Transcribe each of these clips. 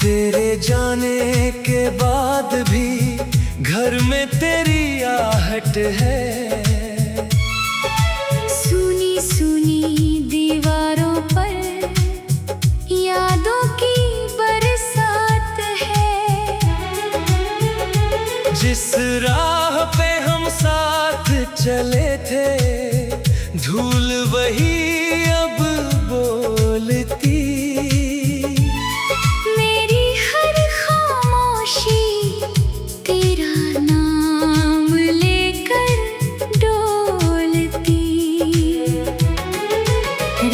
तेरे जाने के बाद भी घर में तेरी आहट है। सुनी सुनी दीवारों पर यादों की बरसात है। जिस राह पे हम साथ चले थे, धूल वही अब बोलती। मेरी हर खामोशी तेरा नाम लेकर डोलती।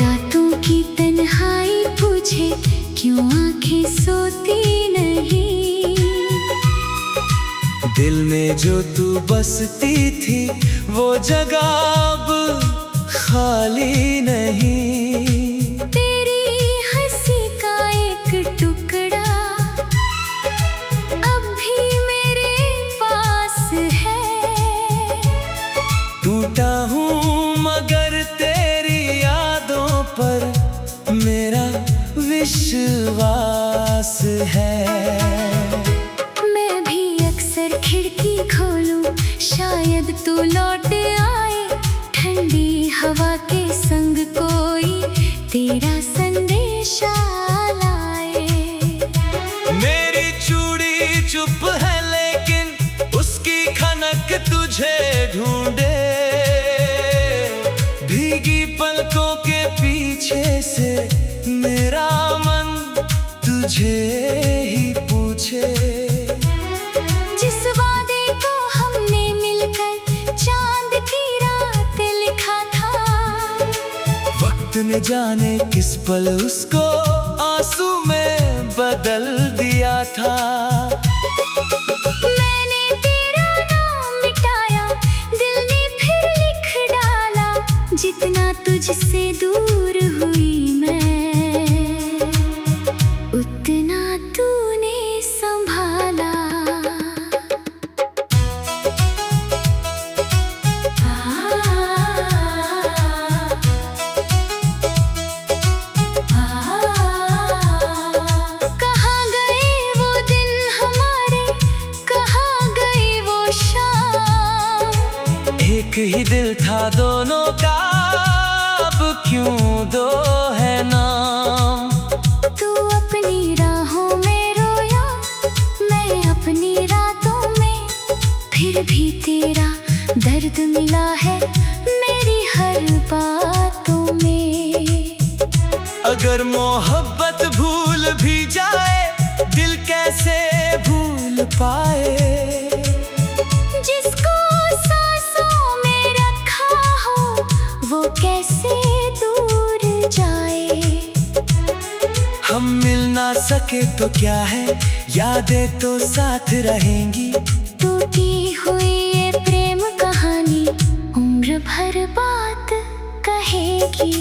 रातों की तन्हाई पूछे क्यों आंखें सोती नहीं। दिल में जो तू बसती थी वो जगह अब खाली नहीं। तेरी हंसी का एक टुकड़ा अब भी मेरे पास है। टूटा हूँ मगर तेरी यादों पर मेरा विश्वास है। मैं भी अक्सर खिड़की खोलूं, शायद तू लौट आए। ठंडी हवा के संग कोई तेरा संदेशा लाए। मेरी चूड़ी चुप है लेकिन उसकी खनक तुझे ढूंढे। भीगी पलकों के पीछे से मेरा मन तुझे ही पूछे। जिस वादे को हमने मिलकर चांद की रात लिखा था, वक्त ने जाने किस पल उसको आंसू में बदल दिया था। मैंने तेरा नाम मिटाया, दिल ने फिर लिख डाला। जितना तुझसे दूर हुई मैं, उतना तूने संभाला। कहाँ गए वो दिन हमारे, कहाँ गई वो शाम। एक ही दिल था दोनों का, अब क्यों दो है नाम। तू अपनी राहों में रोया, मैं अपनी रातों में। फिर भी तेरा दर्द मिला है मेरी हर बातों में। अगर मोहब्बत भूल भी जाए, दिल कैसे भूल पाए। जिसको सांसों में रखा हो वो कैसे दूर जाए। हम मिल ना सके तो क्या है, यादें तो साथ रहेंगी। टूटी हुई ये प्रेम कहानी उम्र भर बात कहेगी।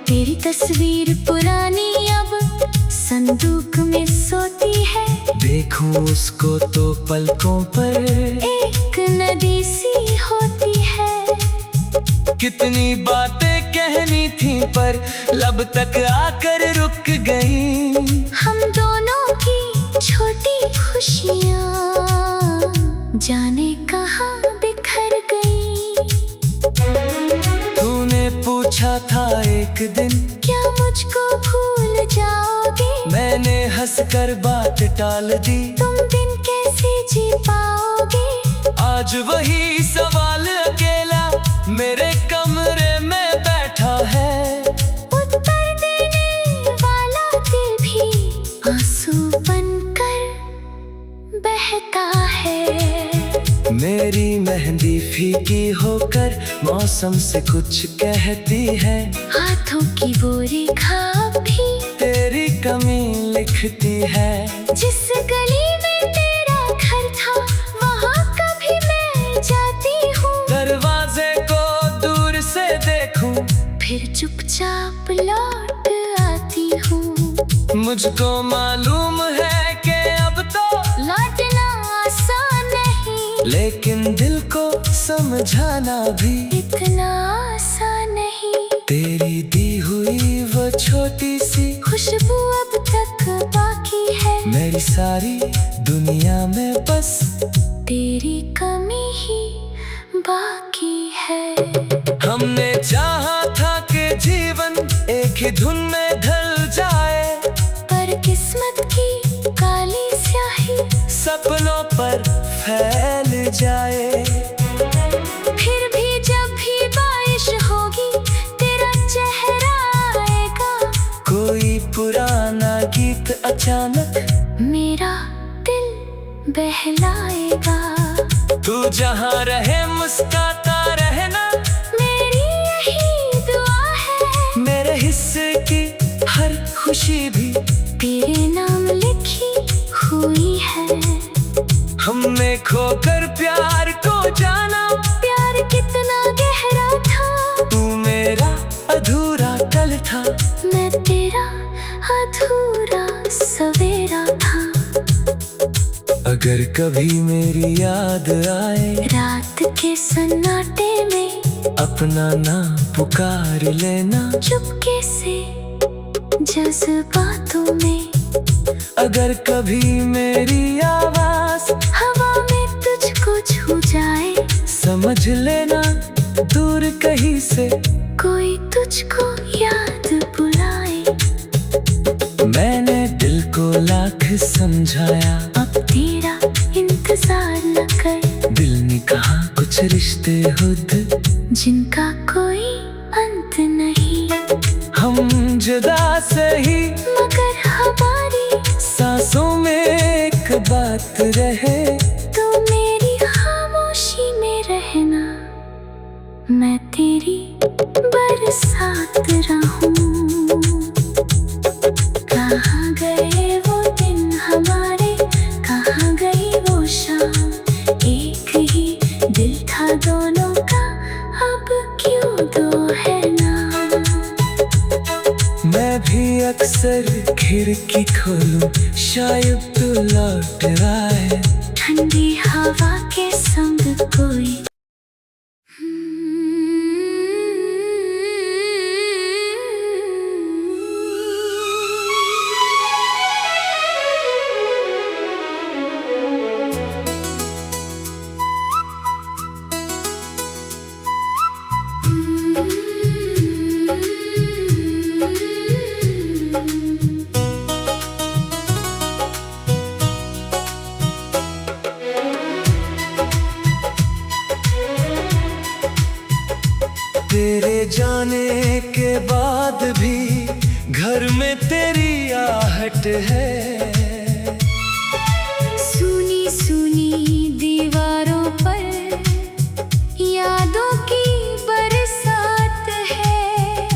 तेरी तस्वीर पुरानी अब संदूक में सोती है। देखूं उसको तो पलकों पर एक नदी सी होती है। कितनी बातें कहनी थी पर लब तक आकर रुक गई। हम दोनों की छोटी खुशियाँ जाने कहाँ बिखर गई। तूने पूछा था एक दिन क्या मुझको भूल जाओगे। मैंने हंसकर बात टाल दी। तुम दिन कैसे जी पाओगे। आज वही सवाल अकेला मेरे कमरे में बैठा है। उत्तर देने वाला दिल भी आंसू बनकर बहता है। मेरी मेहंदी फीकी होकर मौसम से कुछ कहती है। हाथों की वो रेखा भी तेरी कमी लिखती है। जिस गली में तेरा घर था वहाँ कभी मैं जाती हूँ। दरवाजे को दूर से देखूं, फिर चुपचाप लौट आती हूँ। मुझको मालूम है कि अब तो लौटना आसान नहीं, लेकिन दिल को समझाना भी इतना आसान तेरी दी हुई वो छोटी सी खुशबू अब तक बाकी है। मेरी सारी दुनिया में बस तेरी कमी ही बाकी है। हमने चाहा था कि जीवन एक ही धुन में ढल जाए, पर किस्मत की काली स्याही सपनों पर फैल जाए। फिर भी जब भी बारिश होगी तेरा चेहरा आएगा। कोई पुराना गीत अचानक मेरा दिल बहलाएगा। तू जहाँ रहे मुस्कुराता रहना, मेरी यही दुआ है। मेरे हिस्से की हर खुशी भी तेरे नाम लिखी हुई है। हमने खोकर प्यार को जाना, प्यार कितना गहरा था। तू मेरा अधूरा कल था, मैं तेरा अधूरा सवेरा था। अगर कभी मेरी याद आए रात के सन्नाटे में अपना नाम पुकार लेना। चुपके से जज्बातों में अगर कभी मेरी आवाज हवा में तुझको छू जाए, समझ लेना दूर कहीं से कोई तुझको याद बुलाए। मैंने दिल को लाख समझाया, अब तेरा इंतजार न कर। दिल ने कहा कुछ रिश्ते खुद जिनका कोई अंत नहीं। हम जुदा सही मगर हमारी सांसों में एक बात रहे। तो मेरी खामोशी में रहना, मैं तेरी बरसात रहूं। कहाँ गए वो दिन हमारे, कहाँ गई वो शाम। एक ही दिल था दोनों का, अब क्यों दो है नाम। मैं भी अक्सर खिड़की खोलूं, शायद तू लौट आए। ठंडी हवा के संग कोई तेरे जाने के बाद भी घर में तेरी आहट है। सुनी सुनी दीवारों पर यादों की बरसात है।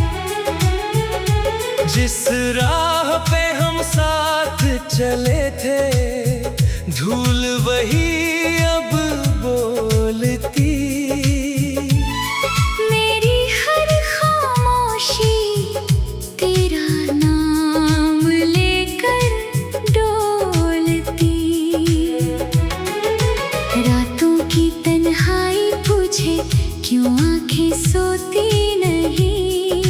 जिस राह पे हम साथ चले थे, धूल वही अब बोलती। मेरी हर खामोशी तेरा नाम लेकर डोलती। रातों की तन्हाई पूछे क्यों आंखें सोती नहीं।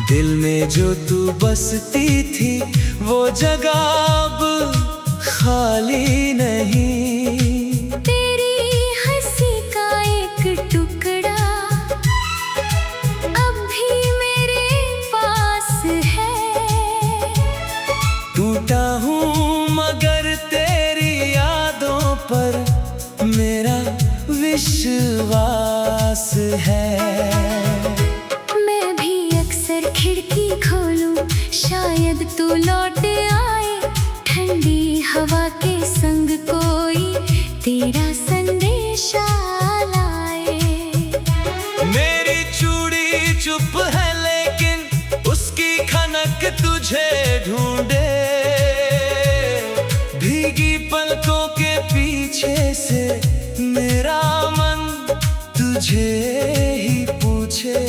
दिल में जो तू बसती थी वो जगह अब खाली नहीं। तेरी हंसी का एक टुकड़ा अब भी मेरे पास है। टूटा हूँ मगर तेरी यादों पर मेरा विश्वास है। मैं भी अक्सर खिड़की खोलूं, शायद तू लौट आए। ठंडी हवा के संग कोई तेरा संदेशा लाए। मेरी चूड़ी चुप है लेकिन उसकी खनक तुझे ढूंढे। भीगी पलकों के पीछे से मेरा मन तुझे ही पूछे।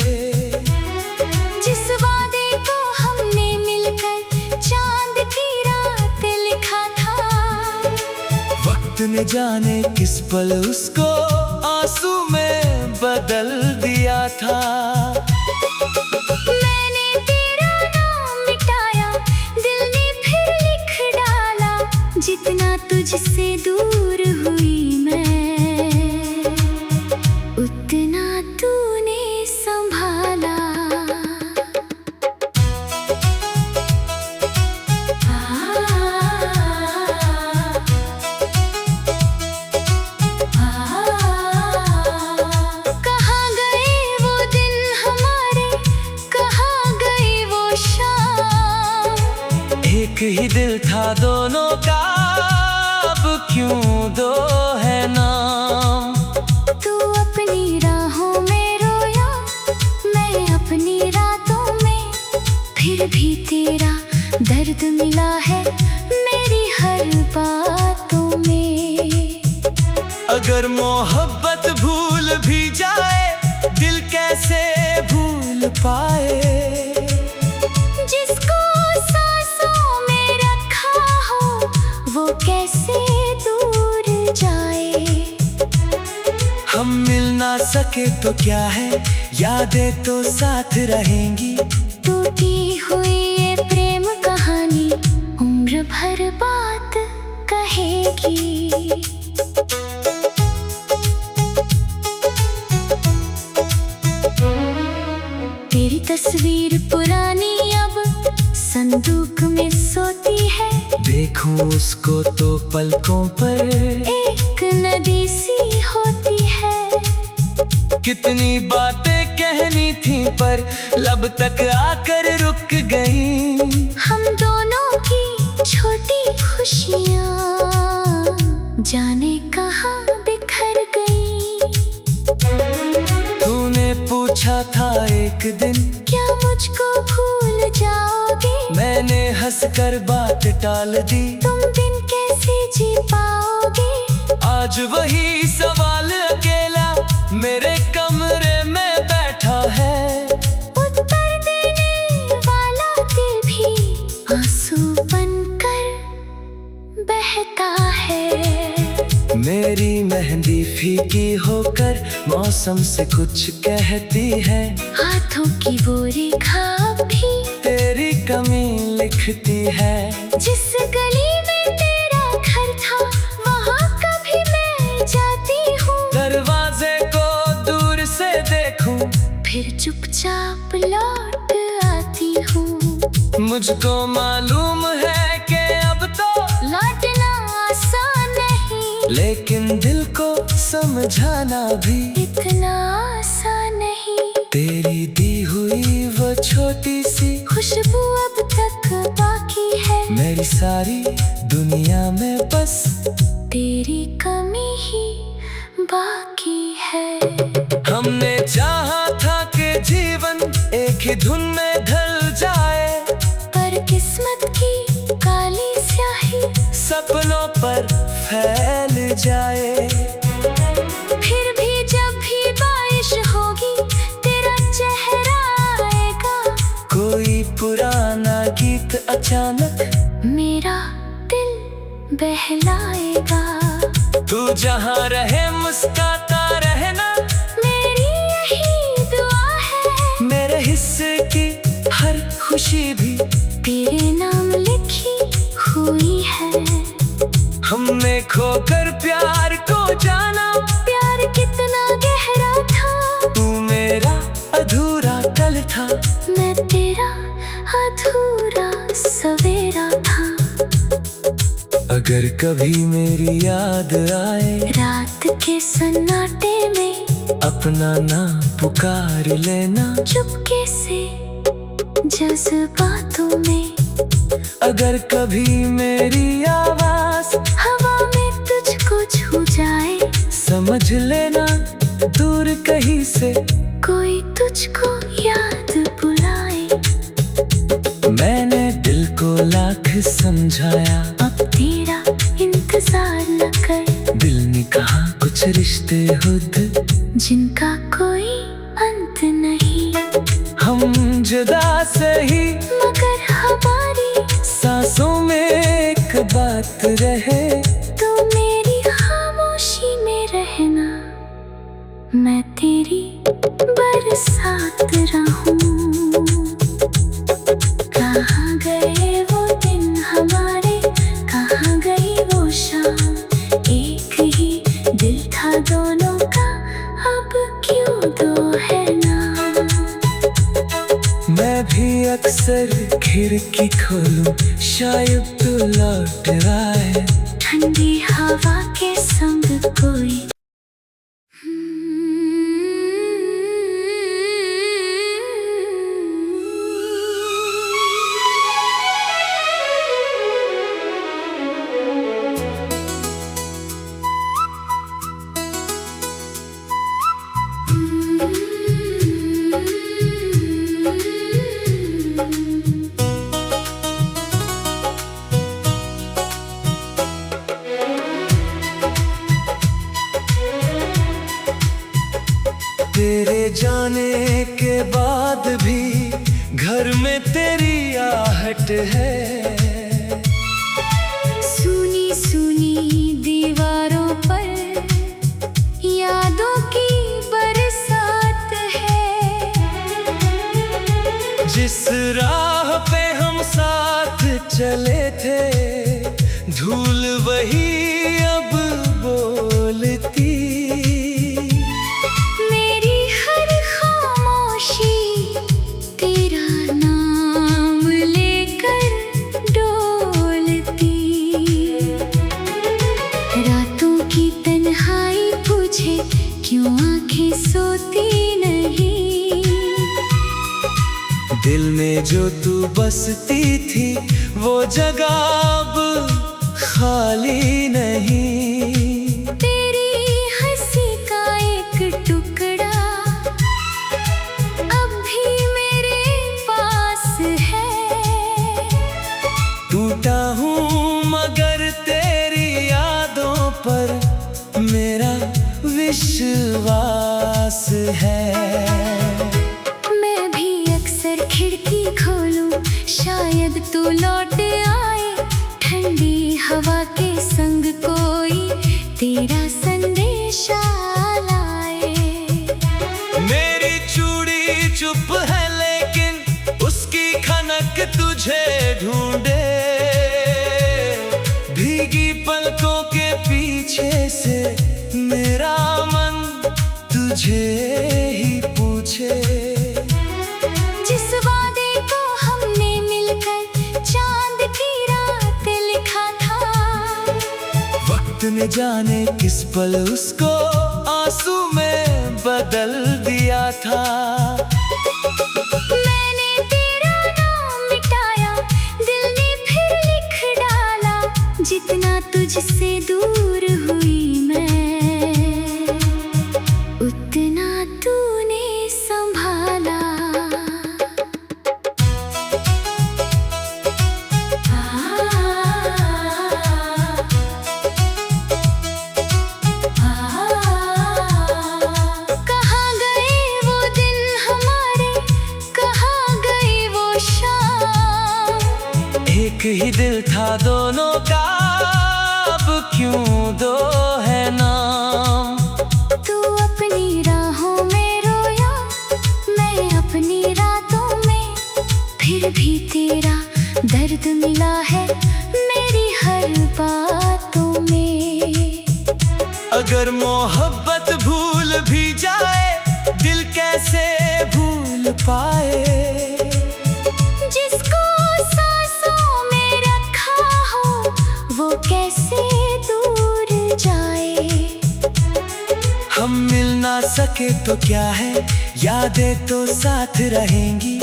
जिस वादे को हमने मिलकर चांद की रात लिखा था, वक्त ने जाने किस पल उसको आंसू में बदल दिया था। एक ही दिल था दोनों का, अब क्यों दो है नाम। तू अपनी राहों में रोया, मैं अपनी रातों में, फिर भी तेरा दर्द मिला है मेरी हर बातों में। अगर मोहब्बत भूल भी जाए, दिल कैसे भूल पाए। जिसको सांसों में रखा हो, वो कैसे दूर जाए। हम मिल ना सके तो क्या है, यादें तो साथ रहेंगी। टूटी हुई ये प्रेम कहानी उम्र भर बात कहेगी। तेरी तस्वीर पुरानी अब संदूक में सोती है। देखूं उसको तो पलकों पर एक नदी सी होती है। कितनी बातें कहनी थी पर लब तक आकर रुक गई। हम दोनों की छोटी खुशियाँ जाने कहाँ बिखर गई। तूने पूछा था एक दिन, क्या मुझको भूल जाओगे। मैंने हंसकर बात टाल दी। तुम बिन कैसे जी पाओगे। आज वही सवाल अकेला मेरे कमरे में बैठा है। उत्तर देने वाला दिल भी आंसू बनकर बहता है। मेरी मेहंदी फीकी होकर मौसम से कुछ कहती है। हाथों की वो रेखा भी तेरी कमी लिखती है। जिस गली में तेरा घर था, वहाँ कभी मैं जाती हूँ। दरवाजे को दूर से देखूं, फिर चुपचाप लौट आती हूँ। मुझको मालूम है कि अब तो लौटना आसान नहीं, लेकिन दिल को समझाना भी इतना आसान नहीं। तेरी दी हुई वो छोटी सी खुशबू अब तक बाकी है। मेरी सारी दुनिया में बस तेरी कमी ही बाकी है। हमने चाहा था कि जीवन एक ही धुन में ढल जाए, पर किस्मत की काली स्याही सपनों पर फैल जाए। फिर भी जब भी बारिश होगी, तेरा चेहरा आएगा। कोई पुराना गीत अचानक मेरा दिल बहलाएगा। तू जहाँ रहे मुस्काता रहना, मेरी यही दुआ है। मेरे हिस्से की हर खुशी भी तेरे नाम लिखी हुई है। हमने खोकर प्यार को जाना, प्यार कितना गहरा था। तू मेरा अधूरा कल था, मैं तेरा अधूरा सवेरा था। अगर कभी मेरी याद आए, रात के सन्नाटे में अपना नाम पुकार लेना। चुपके से जज्बातों में अगर कभी मेरी आवाज हवा में तुझको छू जाए, समझ लेना दूर कहीं से कोई तुझको याद बुलाए। मैंने दिल को लाख समझाया, अब तेरा इंतजार न कर। दिल ने कहा कुछ रिश्ते खुद जिनका कोई अंत नहीं। हम जुदा सही मगर हमारी सांसों में एक बात रहे। तो मेरी खामोशी में रहना, मैं तेरी बरसात रहूं। कहाँ गए वो दिन हमारे, कहाँ गई वो शाम। एक ही दिल था दोनों का, अब क्यों दो है नाम। मैं भी अक्सर खिड़की खोलूं, शायद तू लौट आए। ठंडी हवा के संग कोई तेरे जाने के बाद भी घर में तेरी आहट है। सुनी सुनी दीवारों पर यादों की बरसात है। जिस राह पे हम साथ चले थे, धूल वही अब बोलती। मेरी हर खामोशी तेरा नाम लेकर डोलती। रातों की तन्हाई पूछे क्यों आंखें सोती नहीं। दिल में जो तू बसती थी वो जगह अब खाली नहीं। तेरी हंसी का एक टुकड़ा अब भी मेरे पास है। टूटा हूँ मगर तेरी यादों पर मेरा विश्वास है। मैं भी अक्सर खिड़की खोलूं, शायद तू लौट आए। ठंडी हवा के संग कोई तेरा संदेशा लाए। मेरी चूड़ी चुप है लेकिन उसकी खनक तुझे ढूंढे। भीगी पलकों के पीछे से मेरा मन तुझे ही पूछे। जिस वादे को हमने मिलकर चांद की रात लिखा था, वक्त ने जाने किस पल उसको आंसू में बदल दिया था। मैंने तेरा नाम मिटाया, दिल ने फिर लिख डाला। जितना तुझसे दूर हुई मैं, उतना तूने संभाला। कहाँ गए वो दिन हमारे, कहाँ गई वो शाम। एक ही दिल था दोनों का, अब क्यों दो है नाम। तू अपनी राहों में रोया, मैं अपनी रातों में। फिर भी तेरा दर्द मिला है मेरी हर बातों में। अगर मोहब्बत भूल भी जाए, दिल कैसे भूल पाए। जिसको सांसों में रखा हो वो कैसे दूर जाए। हम मिल ना सके तो क्या है, यादें तो साथ रहेंगी।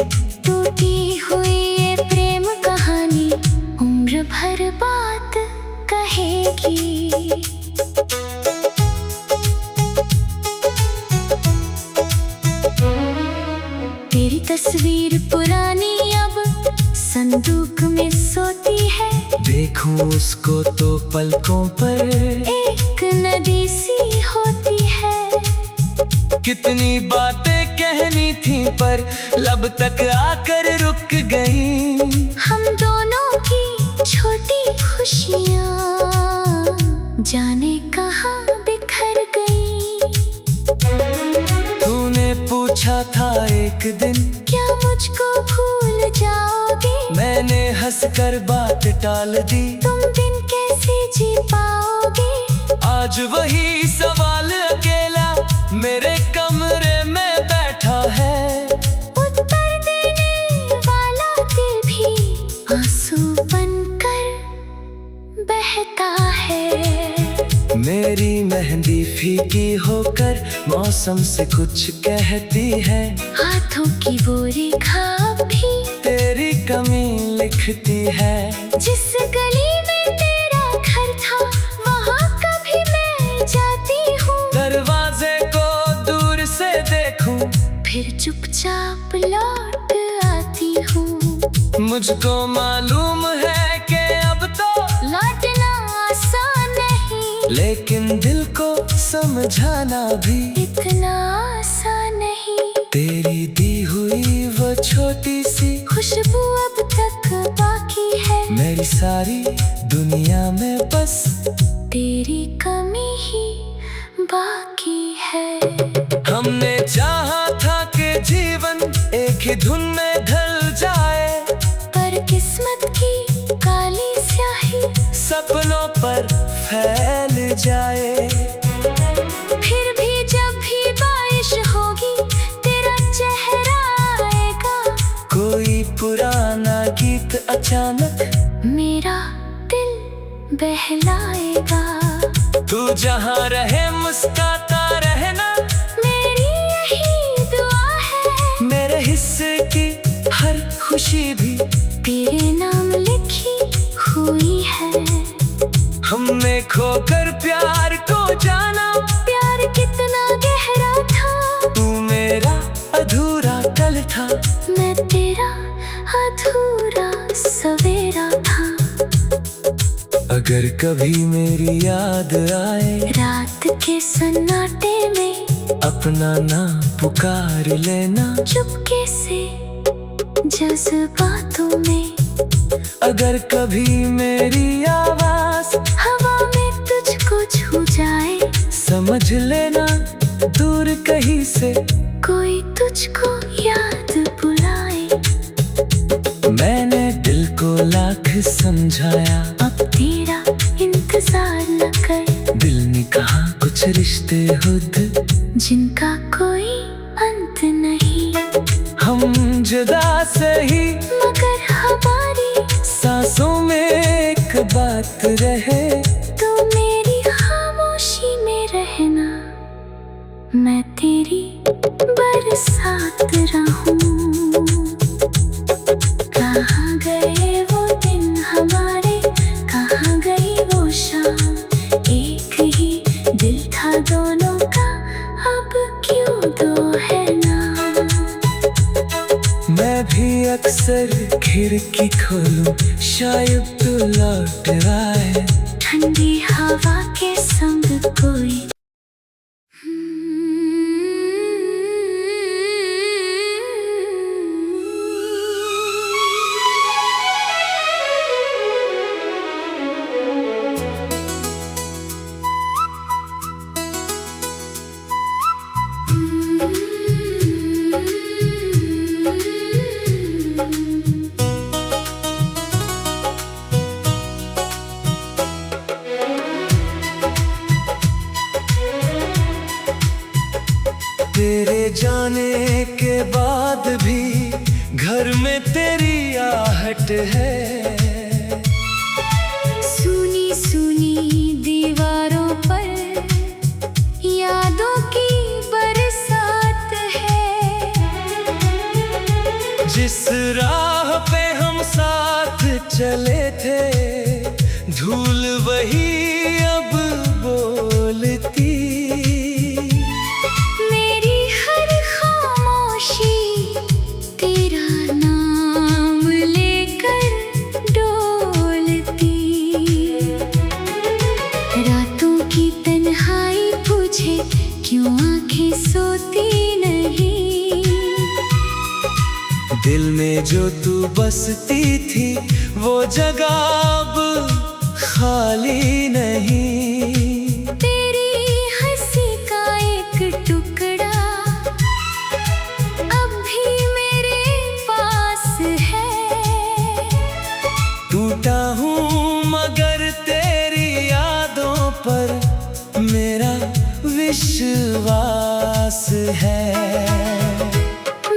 टूटी हुई ये प्रेम कहानी उम्र भर बात कहेगी। तेरी तस्वीर पुरानी अब संदूक में सोती है। देखूं उसको तो पलकों पर एक नदी सी होती है। कितनी बातें कहनी थी पर लब तक आकर रुक गई। हम दोनों की छोटी खुशियाँ जाने कहाँ बिखर गई। तूने पूछा था एक दिन क्या मुझको भूल जाओगे। मैंने हंसकर बात टाल दी। तुम दिन कैसे जी पाओगे। आज वही सवाल अकेला मेरे कमरे में बैठा है। उत्तर देने वाला दिल भी आंसू बनकर बहता है। मेरी मेहंदी फीकी होकर मौसम से कुछ कहती है। हाथों की वो रेखा भी तेरी कमी लिखती है। जिस गली में तेरा घर था वहाँ कभी मैं जाती हूँ। दरवाजे को दूर से देखूं, फिर चुपचाप लौट आती हूँ। मुझको मालूम है कि अब तो लौटना आसान नहीं, लेकिन दिल को समझाना भी इतना आसान खुशबू अब तक बाकी है। मेरी सारी दुनिया में बस तेरी कमी ही बाकी है। हमने चाहा था कि जीवन एक ही धुन में ढल जाए, पर किस्मत की काली स्याही सपनों पर फैल जाए। फिर भी जब भी बारिश होगी तेरा चेहरा आएगा। कोई पुराना गीत अचानक मेरा दिल बहलाएगा। तू जहाँ रहे मुस्कुराता रहना, मेरी यही दुआ है। मेरे हिस्से की हर खुशी भी तेरे नाम लिखी हुई है। हमने खोकर प्यार को जाना, प्यार कितना गहरा था। तू मेरा अधूरा कल था, मैं तेरा अधूरा सवेरा था। अगर कभी मेरी याद आए रात के सन्नाटे में अपना नाम पुकार लेना। चुपके से जज्बातों में अगर कभी मेरी आवाज हवा में तुझको छू जाए, समझ लेना दूर कहीं से कोई तुझको याद बुलाए। मैंने दिल को लाख समझाया, अब तेरा इंतजार न कर। दिल ने कहा कुछ रिश्ते खुद जिनका कोई अंत नहीं। हम जुदा सही मगर हमारी सांसों में एक बात रहे। तू मेरी खामोशी में रहना, मैं तेरी बरसात रहूं। कहाँ गए वो दिन हमारे, कहाँ गई वो शाम। एक ही दिल था दोनों का, अब क्यों दो है नाम। मैं भी अक्सर खिड़की खोलूं, शायद तू लौट आए। ठंडी हवा के संग कोई तेरे जाने के बाद भी घर में तेरी आहट है। सुनी सुनी दीवारों पर यादों की बरसात है। जिस राह पे हम साथ चले थे, धूल वही अब बोलती। मेरी हर खामोशी तेरा नाम लेकर डोलती। रातों की तन्हाई पूछे क्यों आंखें सोती नहीं। दिल में जो तू बसती थी वो जगह अब खाली नहीं। तेरी हंसी का एक टुकड़ा अब भी मेरे पास है। टूटा हूँ मगर तेरी यादों पर मेरा विश्वास है।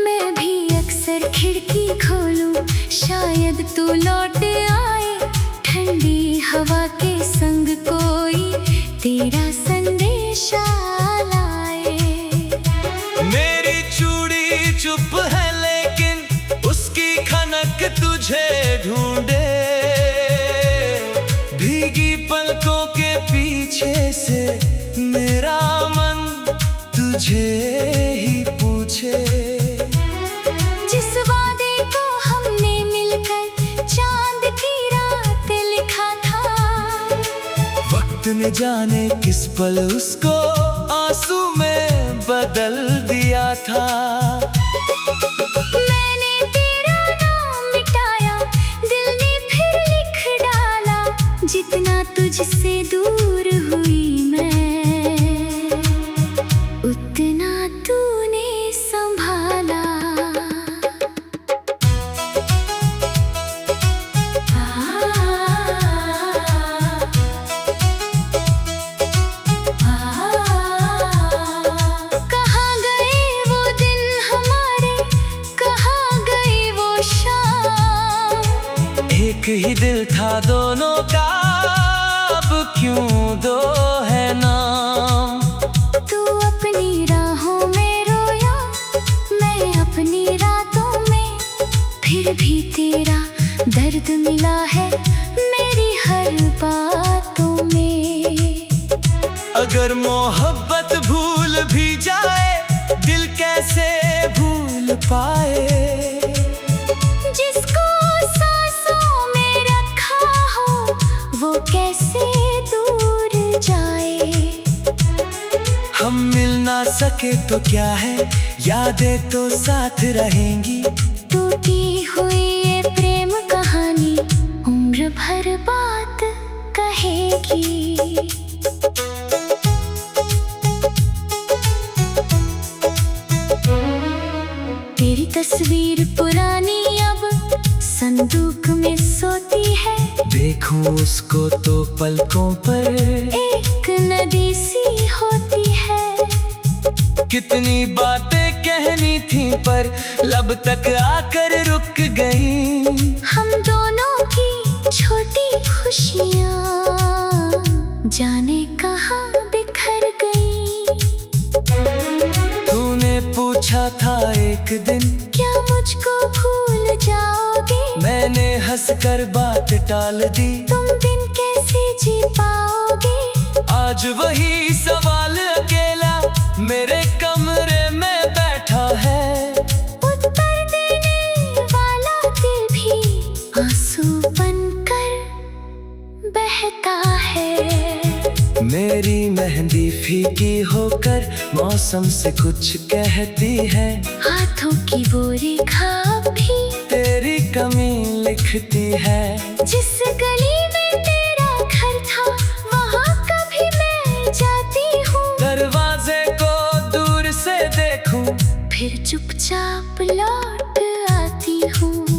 मैं भी अक्सर खिड़की खोलूं, शायद तू लौट आए। ठंडी हवा के संग कोई तेरा संदेशा लाए। मेरी चूड़ी चुप है लेकिन उसकी खनक तुझे ढूंढे। भीगी पलकों के पीछे से मेरा मन तुझे ही पूछे। जिस वादे को हमने मिलकर चांद की रात लिखा था, वक्त ने जाने किस पल उसको आंसू में बदल दिया था। मैंने तेरा नाम तूने संभाला। कहाँ गए वो दिन हमारे, कहाँ गई वो शाम। एक ही दिल था दोनों का, अब क्यों दो है नाम। तू अपनी राहों में रोया, मैं अपनी रातों में, फिर भी तेरा दर्द मिला है मेरी हर बातों में। अगर मोहब्बत भूल भी जाए, दिल कैसे भूल पाए। जिसको सांसों में रखा हो, वो कैसे दूर जाए। हम मिल ना सके तो क्या है, यादें तो साथ रहेंगी। टूटी हुई ये प्रेम कहानी उम्र भर बात कहेगी। तेरी तस्वीर पुरानी अब संदूक में सोती है। देखूं उसको तो पलकों पर एक नदी सी होती है। कितनी बातें कहनी थी पर लब तक आकर रुक गई। हम दोनों की छोटी खुशियाँ जाने कहाँ बिखर गई। तूने पूछा था एक दिन, क्या मुझको भूल जाओगे। मैंने हंसकर बात टाल दी। तुम दिन कैसे जी पाओगे। आज वही सवाल अकेला मेरे कमरे में बैठा है। उत्तर देने वाला दिल भी आंसू बनकर बहता है। मेरी मेहंदी फीकी होकर मौसम से कुछ कहती है। हाथों की वो रेखा भी तेरी कमी लिखती है। जिस गली में तेरा घर था, वहाँ कभी मैं जाती हूँ। दरवाजे को दूर से देखूं, फिर चुपचाप लौट आती हूँ।